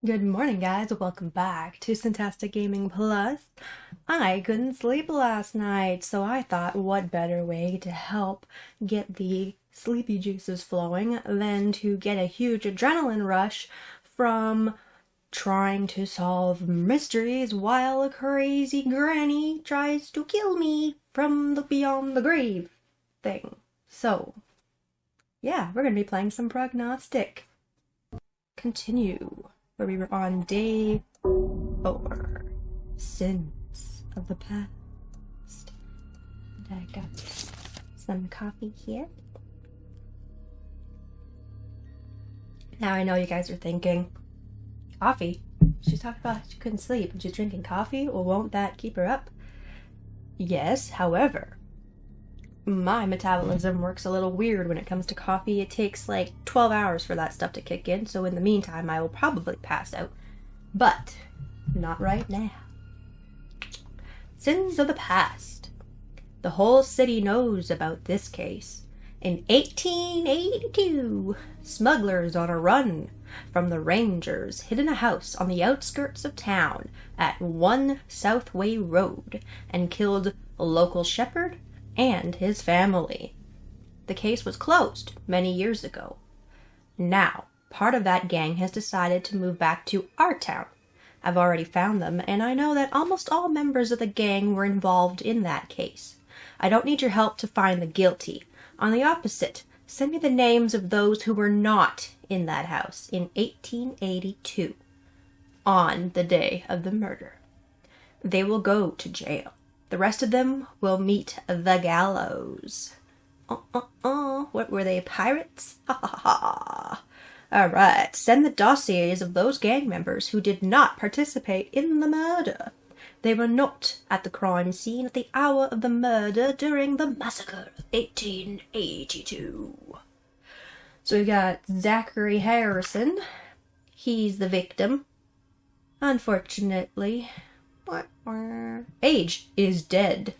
Good morning, guys. Welcome back to Fantastic Gaming Plus. I couldn't sleep last night, so I thought what better way to help get the sleepy juices flowing than to get a huge adrenaline rush from trying to solve mysteries while a crazy granny tries to kill me from the beyond the grave thing. So, yeah, we're gonna be playing some Prognostic. Continue. Where we were on day 4. Sins of the past. And I got some coffee here. Now I know you guys are thinking, coffee? She's talking about she couldn't sleep and she's drinking coffee? Well, won't that keep her up? Yes, however, my metabolism works a little weird when it comes to coffee. It takes like 12 hours for that stuff to kick in, so in the meantime I will probably pass out. But not right now. Sins of the past. The whole city knows about this case. In 1882, smugglers on a run from the Rangers hid in a house on the outskirts of town at 1 Southway Road and killed a local shepherd and his family. The case was closed many years ago. Now, part of that gang has decided to move back to our town. I've already found them, and I know that almost all members of the gang were involved in that case. I don't need your help to find the guilty. On the opposite, send me the names of those who were not in that house in 1882, on the day of the murder. They will go to jail. The rest of them will meet the gallows. What were they, pirates? Ha ha ha. Alright, send the dossiers of those gang members who did not participate in the murder. They were not at the crime scene at the hour of the murder during the massacre of 1882. So we've got Zachary Harrison. He's the victim. Unfortunately, age is dead.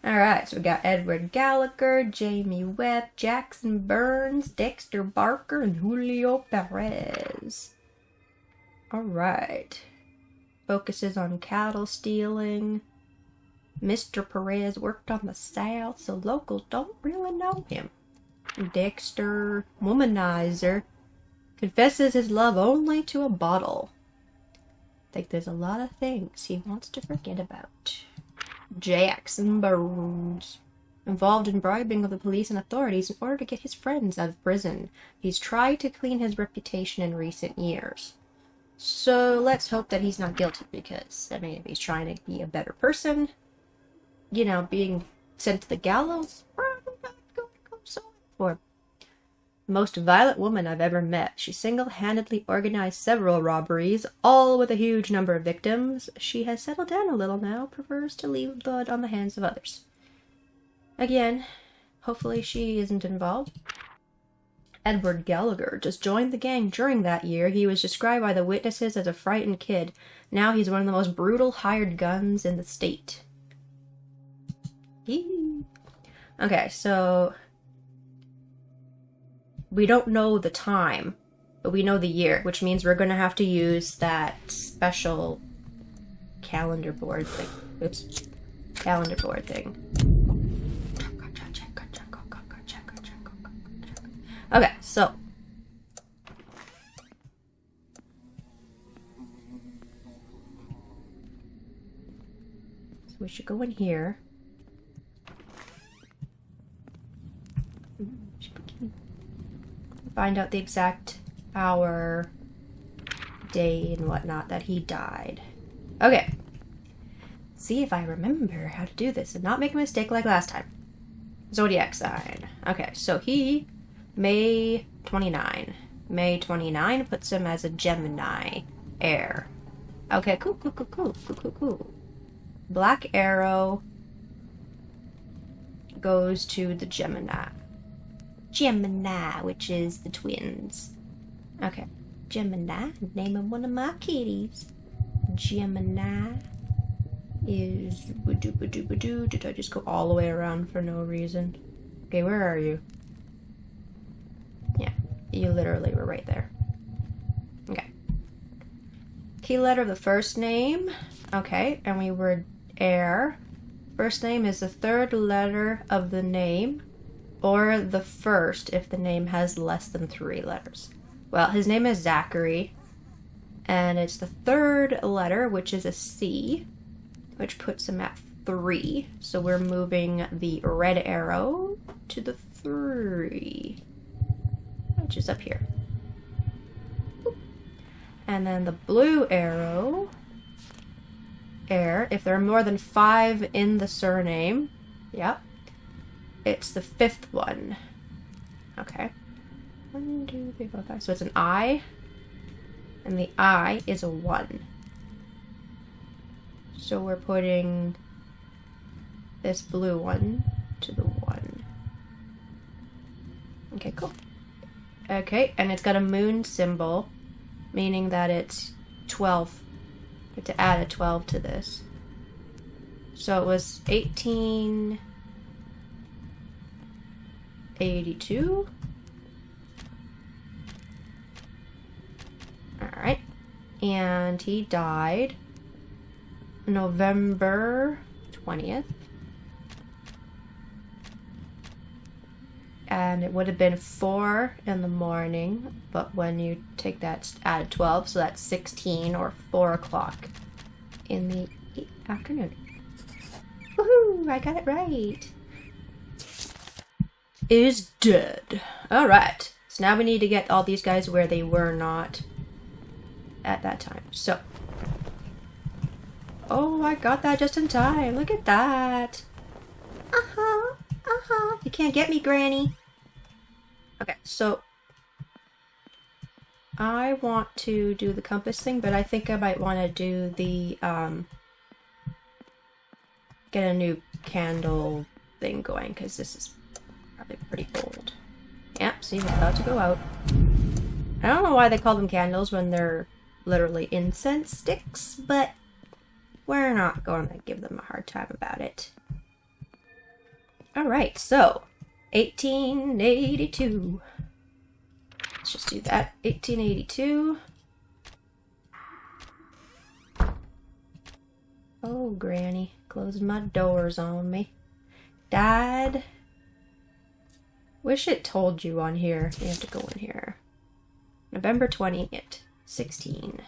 Alright, so we got Edward Gallagher, Jamie Webb, Jackson Burns, Dexter Barker, and Julio Perez. Alright. Focuses on cattle stealing. Mr. Perez worked on the South, so locals don't really know him. Dexter, womanizer, confesses his love only to a bottle. Think there's a lot of things he wants to forget about. Jackson Burns, involved in bribing of the police and authorities in order to get his friends out of prison. He's tried to clean his reputation in recent years. So let's hope that he's not guilty, because, I mean, if he's trying to be a better person, you know, being sent to the gallows, probably not going to go so well. Most violent woman I've ever met. She single-handedly organized several robberies, all with a huge number of victims. She has settled down a little now, prefers to leave blood on the hands of others. Again, hopefully she isn't involved. Edward Gallagher just joined the gang during that year. He was described by the witnesses as a frightened kid. Now he's one of the most brutal hired guns in the state. Okay, so we don't know the time, but we know the year, which means we're going to have to use that special calendar board thing. Oops. Calendar board thing. Okay, so we should go in here. Find out the exact hour, day, and whatnot that he died. Okay. See if I remember how to do this and not make a mistake like last time. Zodiac Sign. Okay, so he, May 29. May 29 puts him as a Gemini. Air. Okay, cool. Black arrow goes to the Gemini. Gemini, which is the twins. Okay. Gemini, name of one of my kitties. Gemini is... Did I just go all the way around for no reason? Okay, where are you? Yeah, you literally were right there. Okay. Key letter of the first name. Okay, and we were heir. First name is the third letter of the name, or the first if the name has less than 3 letters. Well, his name is Zachary, and it's the third letter, which is a C, which puts him at 3. So we're moving the red arrow to the 3, which is up here. And then the blue arrow, heir, if there are more than 5 in the surname, yep, it's the 5th one. Okay. 1, 2, 3, 4, 5. So it's an I, and the I is a 1. So we're putting this blue one to the 1. Okay, cool. Okay, and it's got a moon symbol, meaning that it's 12. We have to add a 12 to this. So it was 1882. Alright. And he died November 20th. And it would have been 4 in the morning, but when you take that, add 12, so that's 16 or 4 o'clock in the afternoon. Woohoo! I got it right. Is dead. Alright, so now we need to get all these guys where they were not at that time. So, oh, I got that just in time. Look at that. You can't get me, Granny. Okay, so I want to do the compass thing, but I think I might want to do the, get a new candle thing going, because this is probably pretty old. Yep, see, it's about to go out. I don't know why they call them candles when they're literally incense sticks, but we're not going to give them a hard time about it. Alright, so 1882. Let's just do that. 1882. Oh, Granny. Closing my doors on me. Died. Wish it told you on here. You have to go in here. November 20th, 16.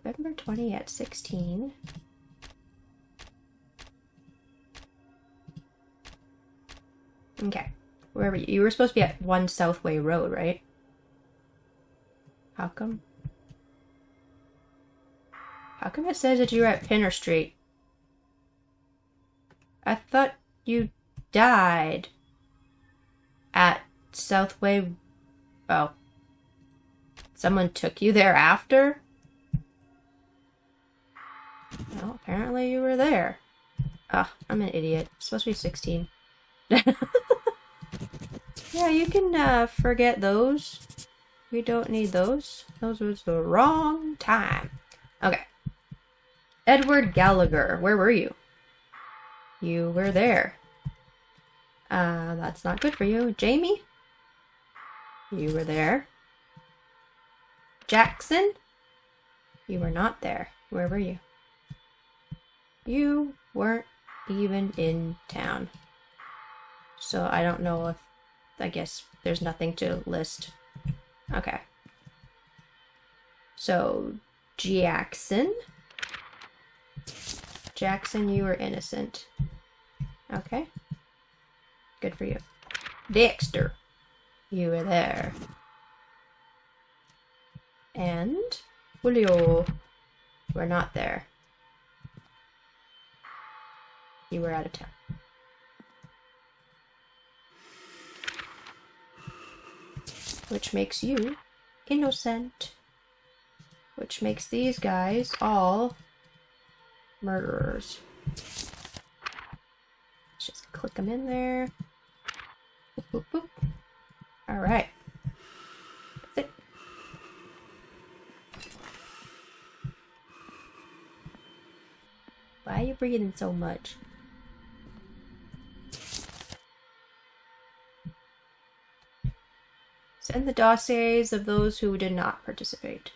November 20 at 16. Okay. Where were you? You were supposed to be at 1 Southway Road, right? How come? How come it says that you were at Pinner Street? I thought you died at Southway. Oh. Someone took you there after? Well, apparently you were there. Ah, I'm an idiot. It's supposed to be 16. Yeah, you can forget those. We don't need those. Those was the wrong time. Okay. Edward Gallagher, where were you? You were there. That's not good for you. Jamie? You were there. Jackson? You were not there. Where were you? You weren't even in town. So I don't know if, I guess there's nothing to list. Okay. So, Jackson. Jackson, you were innocent. Okay. Good for you. Dexter. You were there. And Julio. You were not there. You were out of town. Which makes you innocent. Which makes these guys all murderers. Let's just click them in there. Boop, boop, boop. Alright. That's it. Why are you breathing so much? Send the dossiers of those who did not participate.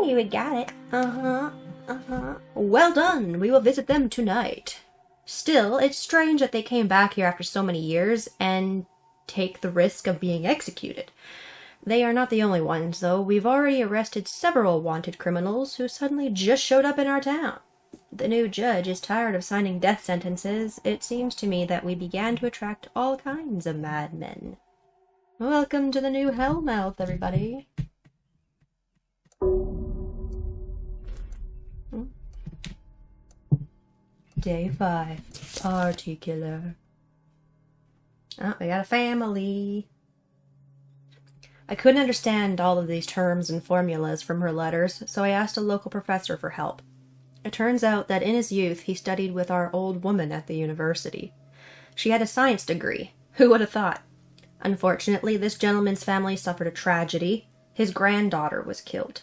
We got it. Well done. We will visit them tonight. Still, it's strange that they came back here after so many years and take the risk of being executed. They are not the only ones, though. We've already arrested several wanted criminals who suddenly just showed up in our town. The new judge is tired of signing death sentences. It seems to me that we began to attract all kinds of madmen. Welcome to the new Hellmouth, everybody. Day 5. Party killer. Oh, we got a family. I couldn't understand all of these terms and formulas from her letters, so I asked a local professor for help. It turns out that in his youth he studied with our old woman at the university. She had a science degree. Who would have thought? Unfortunately, this gentleman's family suffered a tragedy. His granddaughter was killed.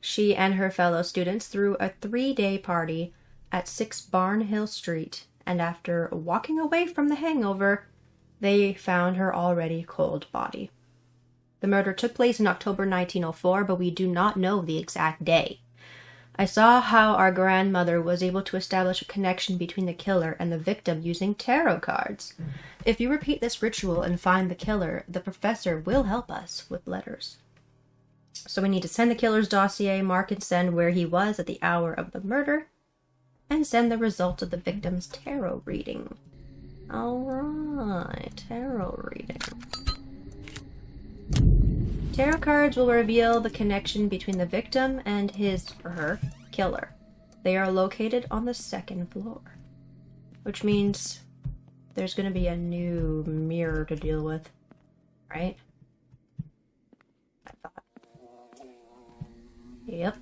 She and her fellow students threw a 3-day party at 6 Barnhill Street, and after walking away from the hangover, they found her already cold body. The murder took place in October 1904, but we do not know the exact day. I saw how our grandmother was able to establish a connection between the killer and the victim using tarot cards. If you repeat this ritual and find the killer, the professor will help us with letters. So we need to send the killer's dossier, mark and send where he was at the hour of the murder, and send the result of the victim's tarot reading. Alright, tarot reading. Tarot cards will reveal the connection between the victim and his or her killer. They are located on the 2nd floor, which means there's going to be a new mirror to deal with, right? I thought. Yep.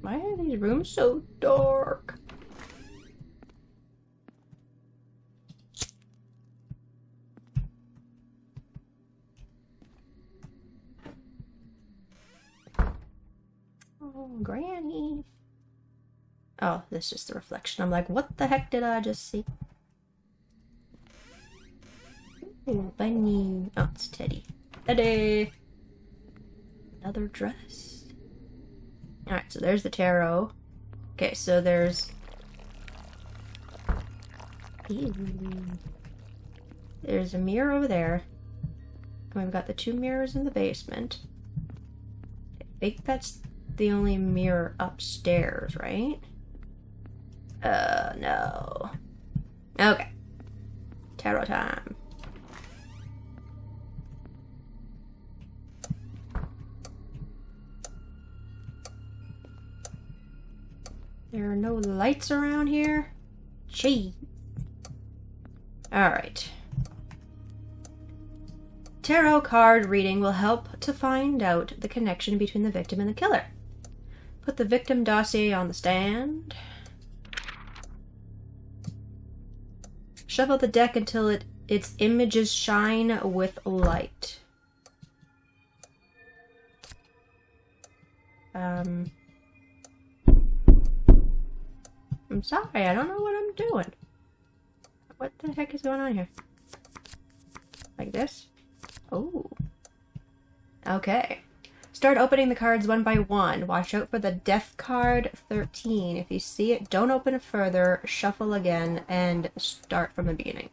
Why are these rooms so dark? Oh, Granny. Oh, this is just the reflection. I'm like, what the heck did I just see? Ooh, bunny. Oh, it's Teddy. Teddy! Another dress. Alright, so there's the tarot. Okay, so there's... Ew. There's a mirror over there. And we've got the 2 mirrors in the basement. I think that's the only mirror upstairs, right? No. Okay. Tarot time. There are no lights around here? Gee. Alright. Tarot card reading will help to find out the connection between the victim and the killer. Put the victim dossier on the stand. Shuffle the deck until its images shine with light. I'm sorry, I don't know what I'm doing. What the heck is going on here? Like this? Oh. Okay. Start opening the cards one by one. Watch out for the death card 13. If you see it, don't open it further, shuffle again, and start from the beginning.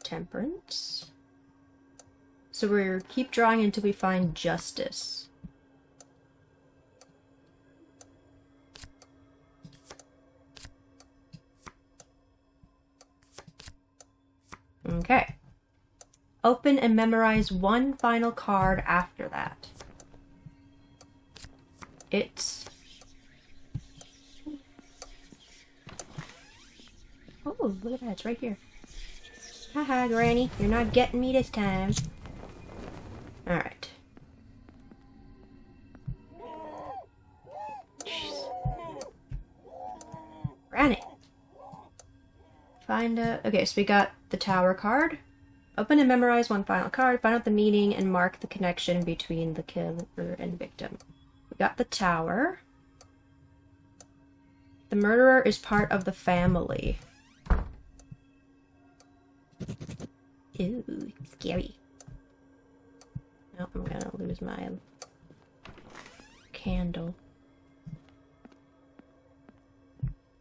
Temperance. So we keep drawing until we find justice. Okay. Open and memorize one final card after that. It's... Oh, look at that, it's right here. Haha, Granny, you're not getting me this time. Alright. Granny! Find a... Okay, so we got the Tower card. Open and memorize one final card, find out the meaning, and mark the connection between the killer and victim. We got the Tower. The murderer is part of the family. Ooh, scary. No, I'm gonna lose my candle.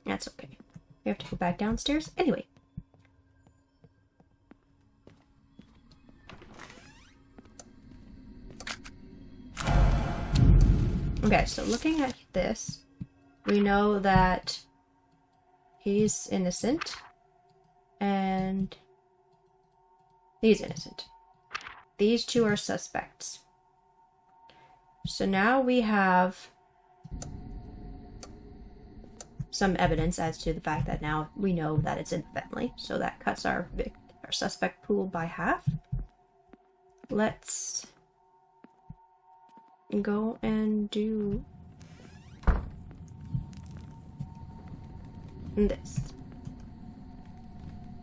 That's okay. We have to go back downstairs anyway. Okay, so looking at this, we know that he's innocent and he's innocent. These two are suspects. So now we have some evidence as to the fact that now we know that it's in the family. So that cuts our suspect pool by half. Let's go and do this.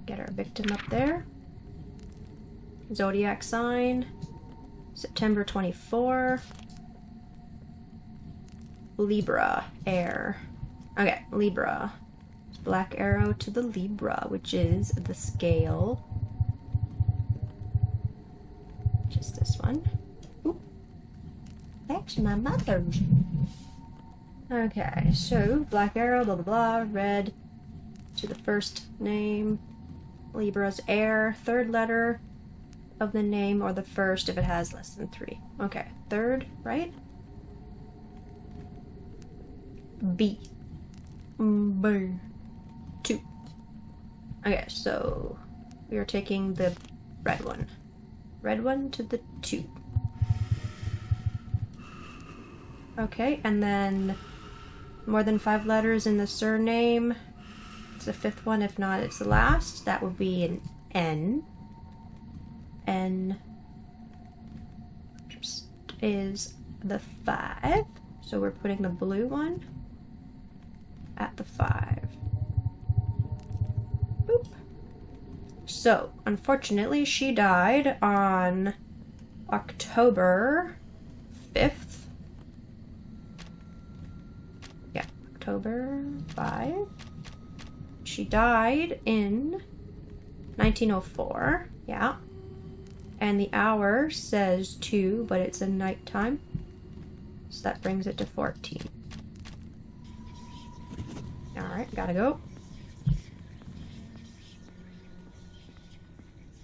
Get our victim up there. Zodiac sign, September 24. Libra, air. Okay, Libra. Black arrow to the Libra, which is the scale. Just this one. Ooh. That's my mother's. Okay, so black arrow, blah blah blah, red to the first name. Libra's air, third letter of the name or the first if it has less than 3. Okay, third, right? B. B. 2. Okay, so we are taking the red one. Red one to the 2. Okay, and then more than 5 letters in the surname. It's the 5th one, if not, it's the last. That would be an N. N is the 5. So we're putting the blue one at the 5. Boop. So, unfortunately, she died on October 5th. Yeah, October 5. She died in 1904. Yeah. And the hour says 2, but it's a nighttime. So that brings it to 14. Alright, gotta go.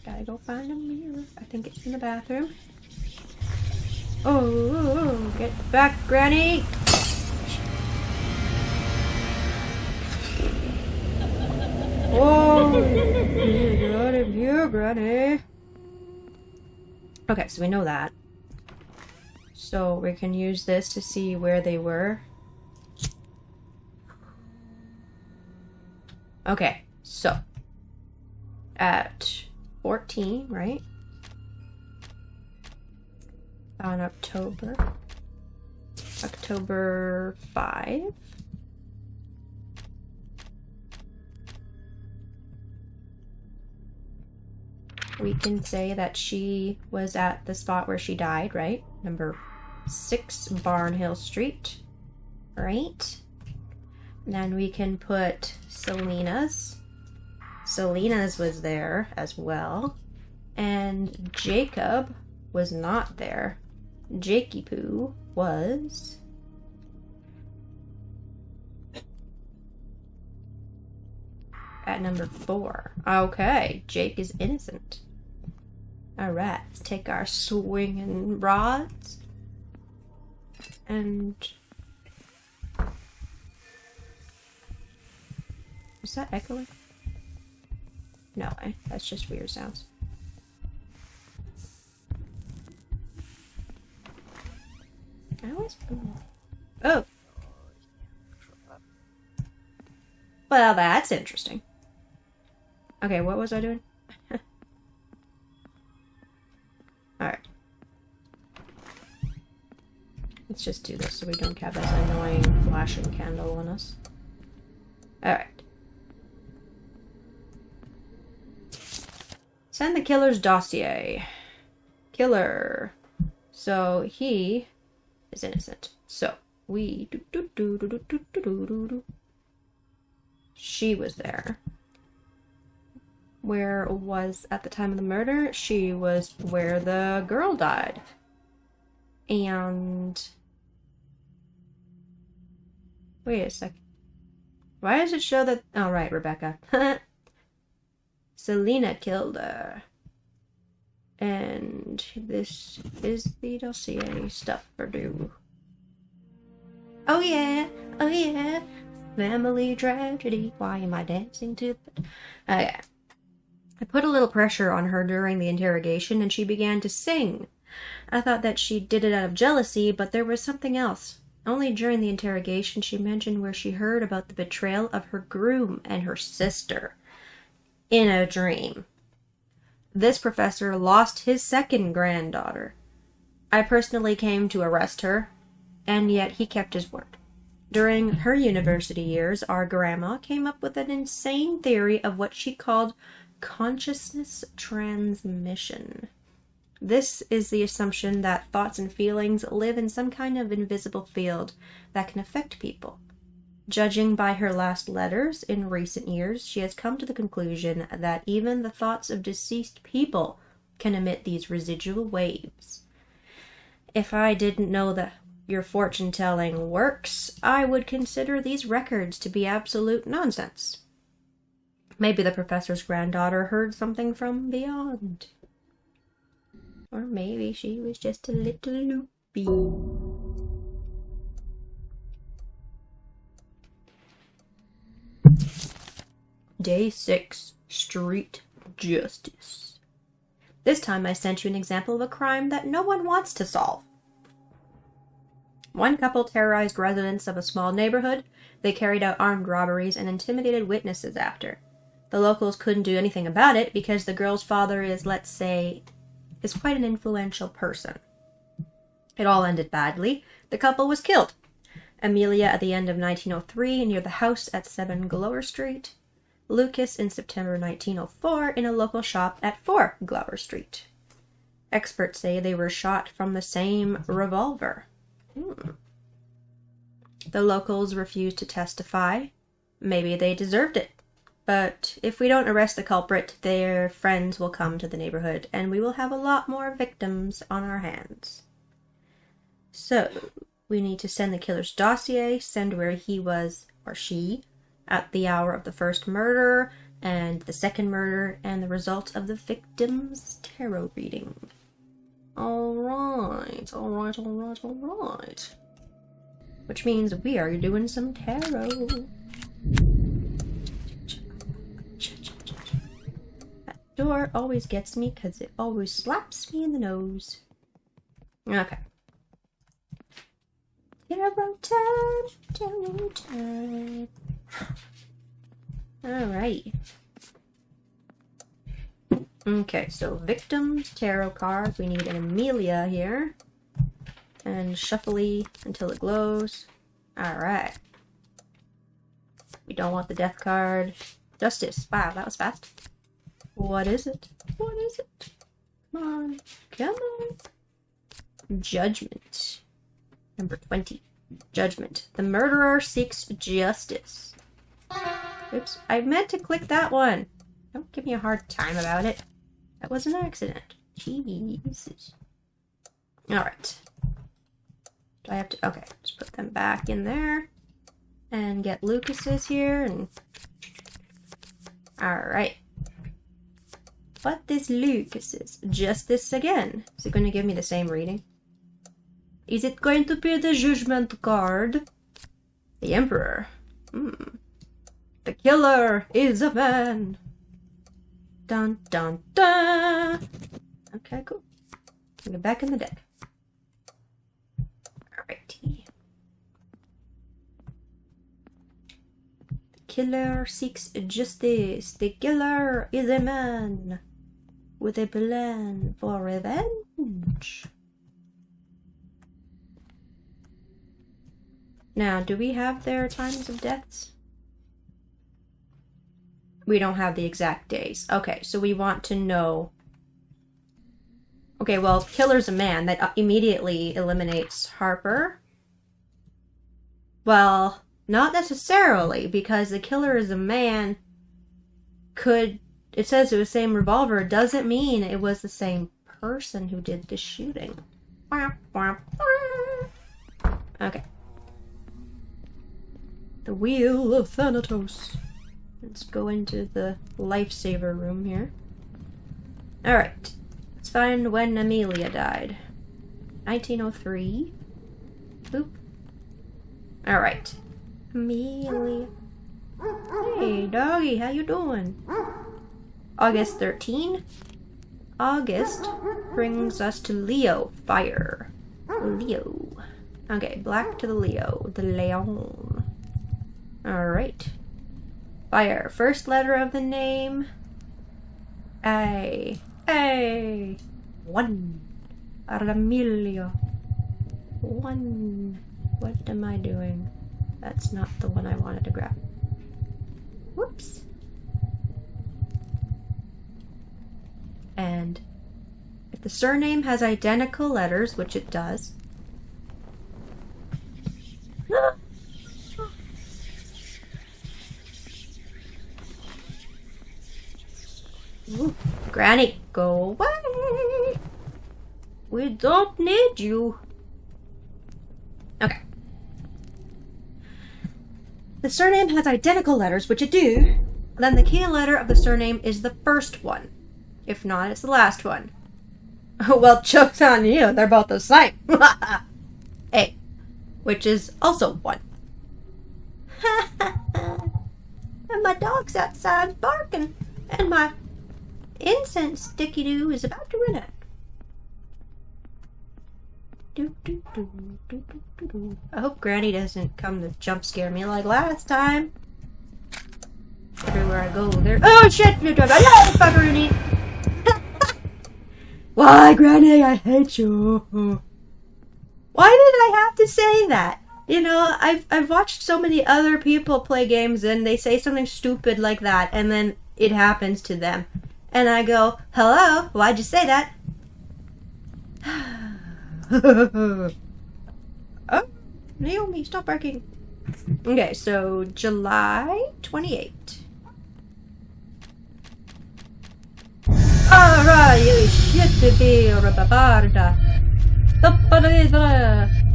Gotta go find a mirror. I think it's in the bathroom. Oh, get back, Granny! Oh, you, Granny. Okay, so we know that. So we can use this to see where they were. Okay, so at 14, right? On October 5. We can say that she was at the spot where she died, right? Number 6 Barnhill Street, right? And then we can put Selena's. Selena's was there as well. And Jacob was not there. Jakey Poo was... at number 4. Okay, Jake is innocent. Alright, let's take our swinging rods. And... is that echoing? No, that's just weird sounds. I always... oh! Well, that's interesting. Okay, what was I doing? Alright. Let's just do this so we don't have this annoying flashing candle on us. Alright. Send the killer's dossier. Killer. So he is innocent. So we she was there. where was at the time of the murder? She was where the girl died. And wait a sec. Why does it show that? Oh, right, Rebecca. Selena killed her. And this is the dossier stuff for due. Oh yeah, oh yeah. Family tragedy. Why am I dancing to it? Okay. I put a little pressure on her during the interrogation and she began to sing. I thought that she did it out of jealousy, but there was something else. Only during the interrogation she mentioned where she heard about the betrayal of her groom and her sister in a dream. This professor lost his second granddaughter. I personally came to arrest her, and yet he kept his word. During her university years, our grandma came up with an insane theory of what she called consciousness transmission. This is the assumption that thoughts and feelings live in some kind of invisible field that can affect people. Judging by her last letters in recent years, she has come to the conclusion that even the thoughts of deceased people can emit these residual waves. If I didn't know that your fortune-telling works, I would consider these records to be absolute nonsense. Maybe the professor's granddaughter heard something from beyond. Or maybe she was just a little loopy. Day 6. Street Justice. This time I sent you an example of a crime that no one wants to solve. One couple terrorized residents of a small neighborhood. They carried out armed robberies and intimidated witnesses after. The locals couldn't do anything about it because the girl's father is, let's say, is quite an influential person. It all ended badly. The couple was killed. Amelia at the end of 1903 near the house at 7 Glover Street. Lucas in September 1904 in a local shop at 4 Glover Street. Experts say they were shot from the same revolver. The locals refused to testify. Maybe they deserved it. But if we don't arrest the culprit, their friends will come to the neighborhood, and we will have a lot more victims on our hands. So, we need to send the killer's dossier, send where he was, or she, at the hour of the first murder, and the second murder, and the result of the victim's tarot reading. Alright. Which means we are doing some tarot. Door always gets me because it always slaps me in the nose. Okay. Tarot time. Alright. Okay, so victims, tarot card. We need an Amelia here. And shuffly until it glows. Alright. We don't want the death card. Justice. Wow, that was fast. What is it? What is it? Come on. Come on. Judgment. Number 20. Judgment. The murderer seeks justice. Oops. I meant to click that one. Don't give me a hard time about it. That was an accident. Jesus. Alright. Do I have to... Okay. Just put them back in there. And get Lucas's here. And alright. What is Lucas's? Justice again. Is it going to give me the same reading? Is it going to be the judgment card? The Emperor. The killer is a man. Dun dun dun. Okay, cool. Get back in the deck. Alrighty. The killer seeks justice. The killer is a man with a plan for revenge. Now, do we have their times of deaths? We don't have the exact days. Okay, so we want to know... Okay, well, killer's a man. That immediately eliminates Harper. Well, not necessarily, because the killer is a man could it says it was the same revolver doesn't mean it was the same person who did the shooting. Okay. The Wheel of Thanatos. Let's go into the lifesaver room here. Alright. Let's find when Amelia died. 1903. Boop. Alright. Amelia. Hey, doggy, how you doing? August 13. August brings us to Leo. Fire. Leo. Okay, black to the Leo. The Leon. Alright. Fire. First letter of the name. A. A. 1. Amelia. 1. What am I doing? That's not the one I wanted to grab. Whoops. And if the surname has identical letters, which it does. Ooh, Granny, go away. We don't need you. Okay. The surname has identical letters, which it do. Then the key letter of the surname is the first one. If not, it's the last one. Oh, well, joke's on you. They're both the same. A, which is also 1. And my dog's outside barking, and my incense sticky-doo is about to run out. I hope Granny doesn't come to jump scare me like last time. Everywhere I go, there. Oh shit! Fuckaroonie! Why, Granny? I hate you. Why did I have to say that? You know, I've watched so many other people play games and they say something stupid like that, and then it happens to them, and I go, "Hello? Why'd you say that?" Oh, Naomi, stop barking. Okay, so July 28. Alright, you should be rababarda.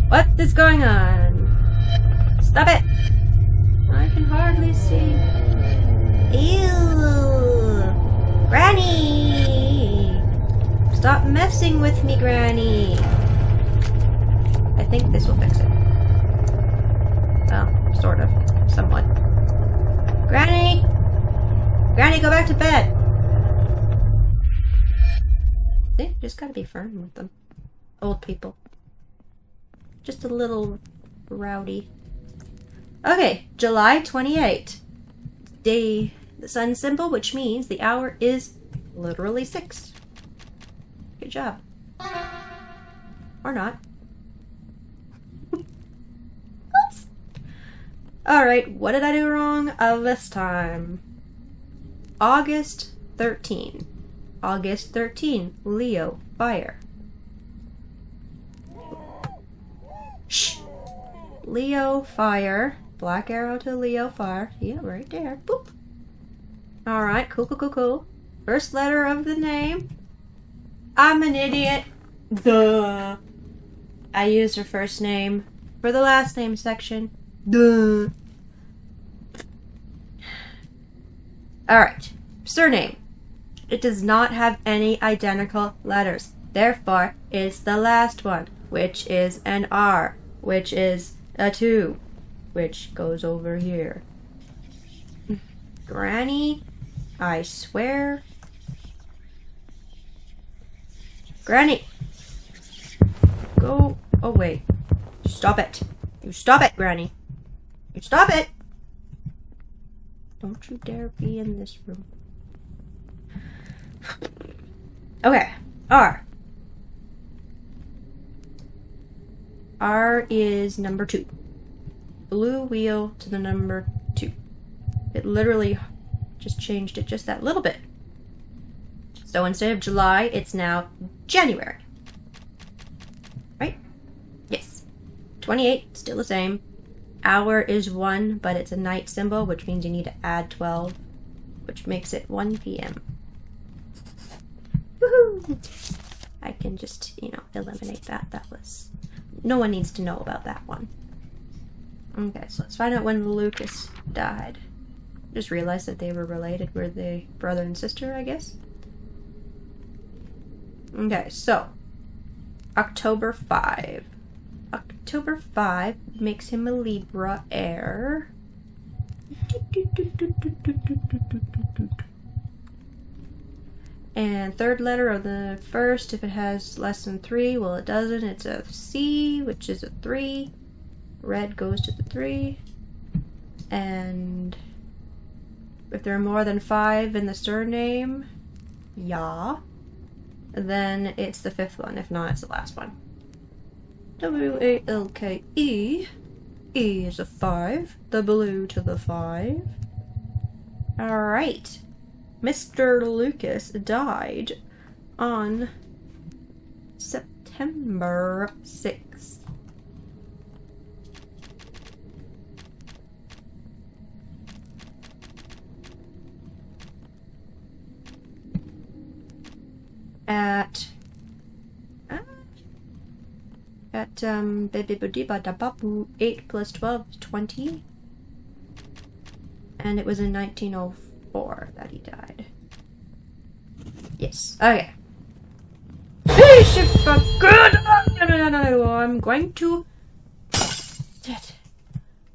What is going on? Stop it! I can hardly see. Ew! Granny! Stop messing with me, Granny! I think this will fix it. Well, sort of. Somewhat. Granny! Granny, go back to bed! See? Just gotta be firm with them. Old people. Just a little rowdy. Okay, July 28. Day, the sun symbol, which means the hour is literally 6. Good job. Or not. Oops. Alright, what did I do wrong this time? August 13. August 13. Leo. Fire. Shh. Leo. Fire. Black arrow to Leo. Fire. Yeah, right there. Boop. Alright, cool. First letter of the name. I'm an idiot. Duh. I used her first name for the last name section. Duh. Alright. Surname. It does not have any identical letters. Therefore, it's the last one, which is an R, which is a 2, which goes over here. Granny, I swear. Granny, go away. Stop it. You stop it, Granny. You stop it. Don't you dare be in this room. Okay, R. R is number 2. Blue wheel to the number 2. It literally just changed it just that little bit. So instead of July, it's now January. Right? Yes. 28, still the same. Hour is 1, but it's a night symbol, which means you need to add 12. which makes it 1 p.m. Woohoo! I can just, eliminate that. That was... No one needs to know about that one. Okay, so let's find out when Lucas died. Just realized that they were related. Were they brother and sister, I guess? Okay, so October 5. October 5 makes him a Libra heir. And third letter of the first, if it has less than 3, well, it doesn't. It's a C, which is a 3. Red goes to the 3. And if there are more than 5 in the surname, yeah, then it's the 5th one. If not, it's the last one. W-A-L-K-E. E is a 5. The blue to the 5. Alright. Mr. Lucas died on September 6th. At 8 plus 12 is 20. And it was in 1904 that he died. Yes. Okay. Spaceship for good! No.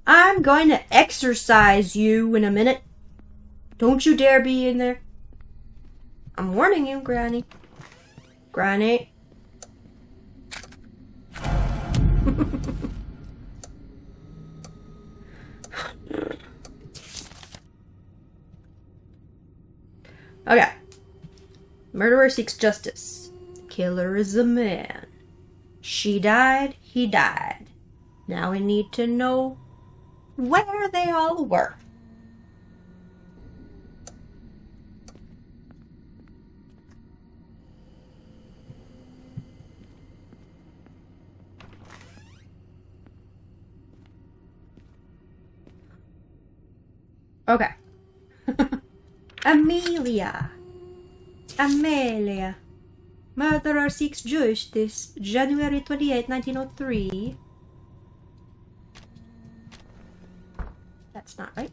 I'm going to exercise you in a minute. Don't you dare be in there. I'm warning you, Granny. Granny. Okay. Murderer seeks justice. Killer is a man. She died, he died. Now we need to know where they all were. Okay. Amelia. Murderer seeks justice. January 28, 1903. That's not right.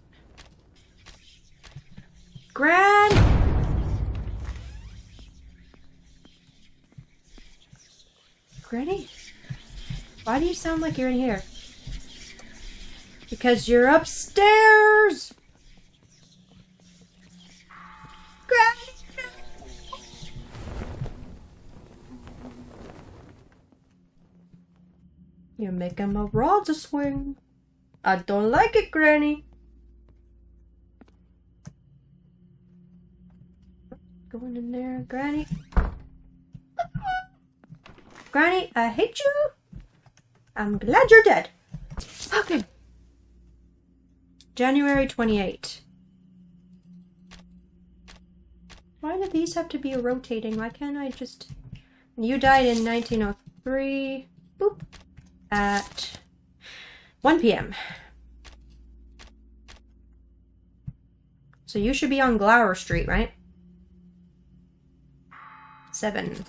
Granny! Why do you sound like you're in here? Because you're upstairs! You're making my rods a swing. I don't like it, Granny. Going in there, Granny. Granny, I hate you. I'm glad you're dead. Okay. January 28. Why do these have to be rotating? Why can't I just... You died in 1903. Boop. At 1 p.m. So you should be on Glower Street, right? 7.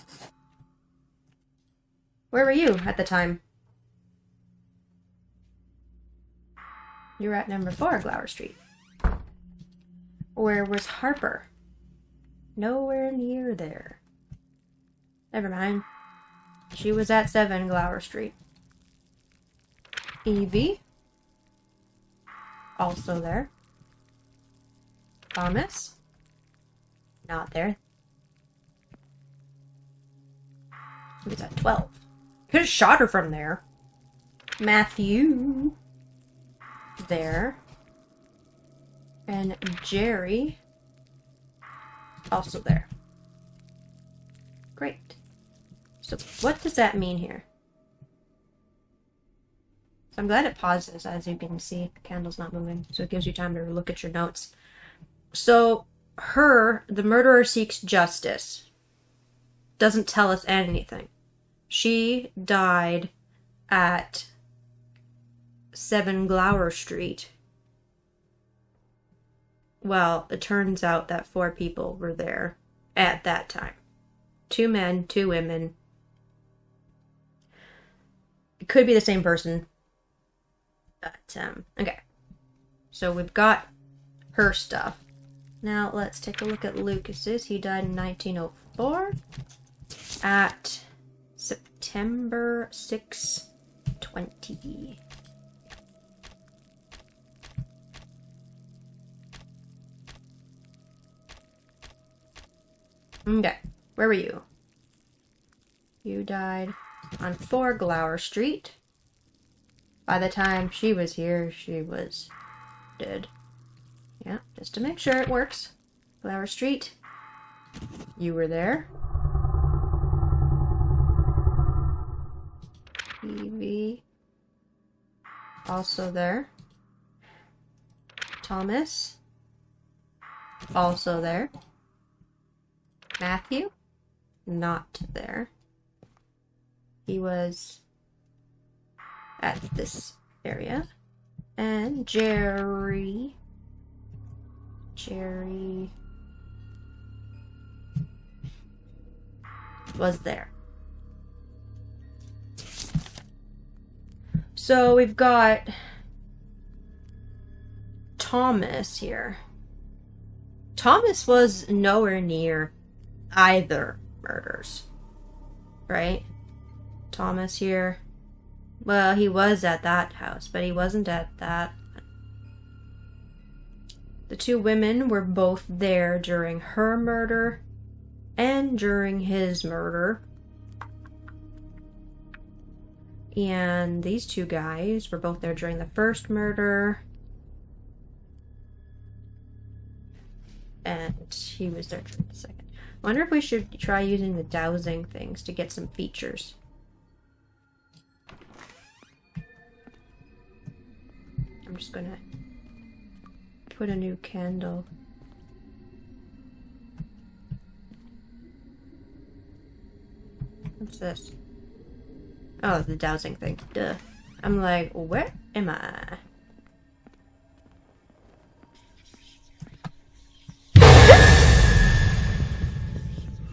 Where were you at the time? You were at number 4, Glower Street. Where was Harper? Nowhere near there. Never mind. She was at 7, Glower Street. Evie. Also there. Thomas. Not there. He was at 12. Could have shot her from there. Matthew. There. And Jerry. Also there. Great. So what does that mean here? So I'm glad it pauses, as you can see. The candle's not moving, so it gives you time to look at your notes. So the murderer seeks justice. Doesn't tell us anything. She died at 7 Glower Street. Well, it turns out that 4 people were there at that time. 2 men, 2 women. It could be the same person. But, okay. So we've got her stuff. Now let's take a look at Lucas's. He died in 1904 at September 6, 20. Okay, where were you? You died on 4 Glower Street. By the time she was here, she was dead. Yeah, just to make sure it works. Glower Street. You were there. Evie. Also there. Thomas. Also there. Matthew. Not there. He was at this area. And Jerry was there. So we've got Thomas here. Thomas was nowhere near either murders, right? Thomas here. Well, he was at that house, but he wasn't at that. The 2 women were both there during her murder and during his murder. And these 2 guys were both there during the first murder. And he was there during the second. I wonder if we should try using the dowsing things to get some features. I'm just gonna put a new candle. What's this? Oh, the dowsing thing. Duh. I'm like, where am I?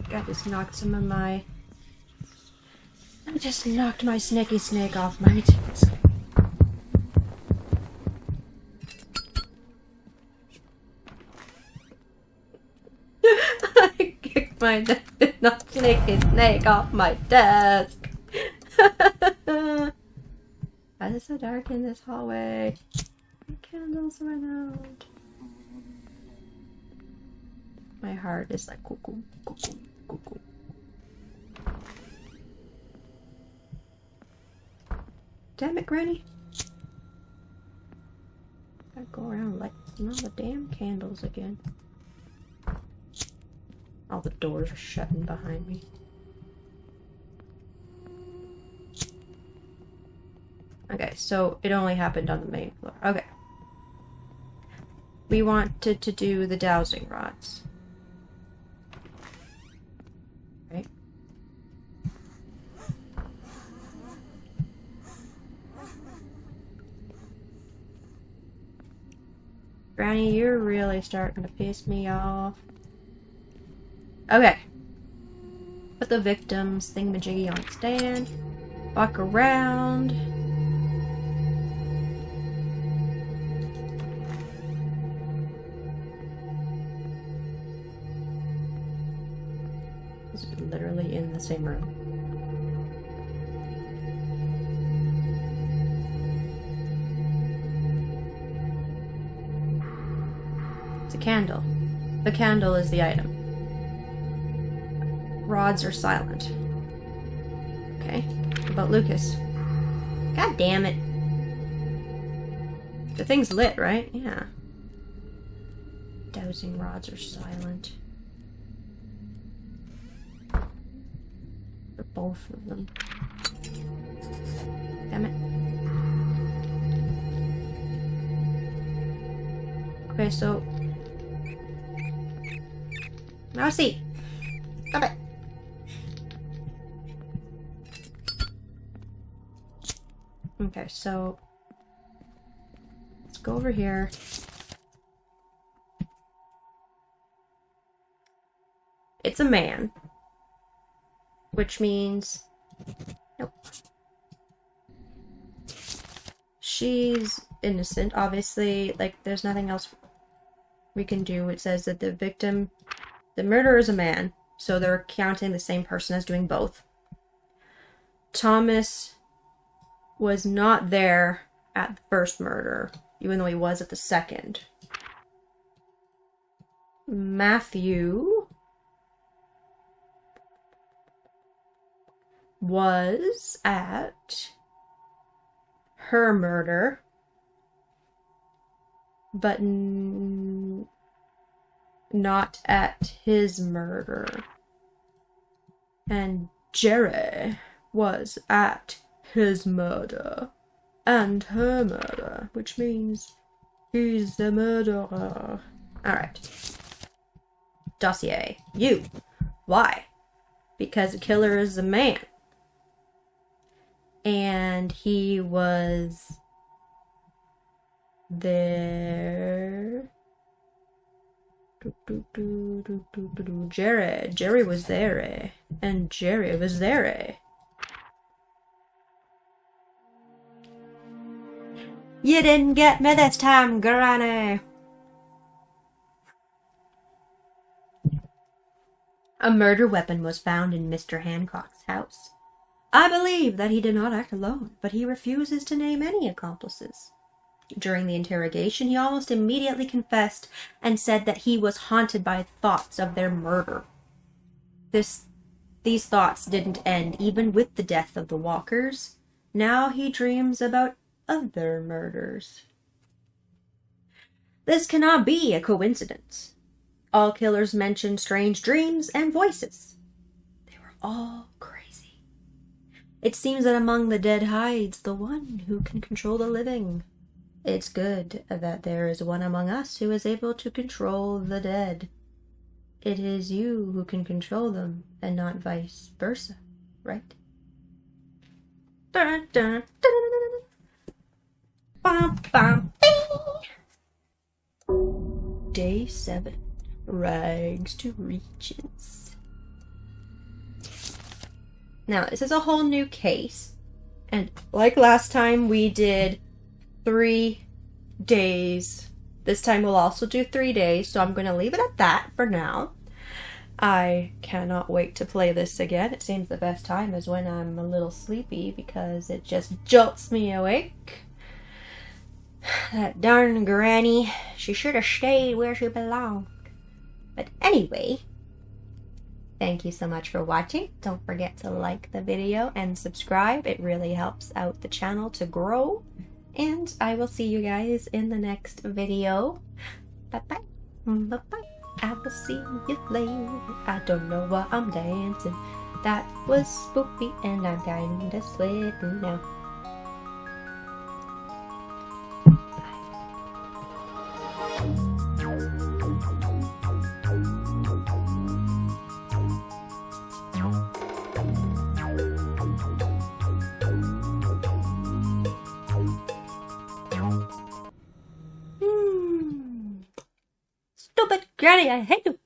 I just knocked some of my... I just knocked my snaky snake off my desk. I kicked my not snaky snake off my desk. Why is it so dark in this hallway? My candles went out. My heart is like cuckoo, cuckoo, cuckoo. Damn it, Granny. Gotta go around lighting all the damn candles again. All the doors are shutting behind me. Okay, so it only happened on the main floor. Okay. We wanted to do the dowsing rods. Right? Granny, you're really starting to piss me off. Okay. Put the victim's thingamajiggy on stand. Walk around. This is literally in the same room. It's a candle. The candle is the item. Rods are silent. Okay. What about Lucas? God damn it. The thing's lit, right? Yeah. Dowsing rods are silent. For both of them. Damn it. Okay, so... Mousy! Stop it! Okay, so let's go over here. It's a man. Which means... Nope. She's innocent, obviously. Like, there's nothing else we can do. It says that the murderer is a man, so they're counting the same person as doing both. Thomas was not there at the first murder, even though he was at the second. Matthew was at her murder, but not at his murder. And Jerry was at his murder and her murder, which means he's the murderer. Alright. Dossier. You. Why? Because the killer is a man. And he was there. Jerry was there. And Jerry was there. You didn't get me this time, Granny. A murder weapon was found in Mr. Hancock's house. I believe that he did not act alone, but he refuses to name any accomplices. During the interrogation, he almost immediately confessed and said that he was haunted by thoughts of their murder. These thoughts didn't end even with the death of the Walkers. Now he dreams about other murders. This cannot be a coincidence. All killers mentioned strange dreams and voices. They were all crazy. It seems that among the dead hides the one who can control the living. It's good that there is one among us who is able to control the dead. It is you who can control them, and not vice versa, right? Dun, dun, dun. Bum, bum, ding. Day 7. Rags to riches. Now, this is a whole new case. And like last time, we did 3 days. This time we'll also do 3 days, so I'm going to leave it at that for now. I cannot wait to play this again. It seems the best time is when I'm a little sleepy because it just jolts me awake. That darn granny, she should have stayed where she belonged. But anyway, thank you so much for watching. Don't forget to like the video and subscribe. It really helps out the channel to grow. And I will see you guys in the next video. Bye-bye. Bye-bye. I will see you later. I don't know why I'm dancing. That was spooky and I'm kinda sweating now. Stupid granny, I hate you.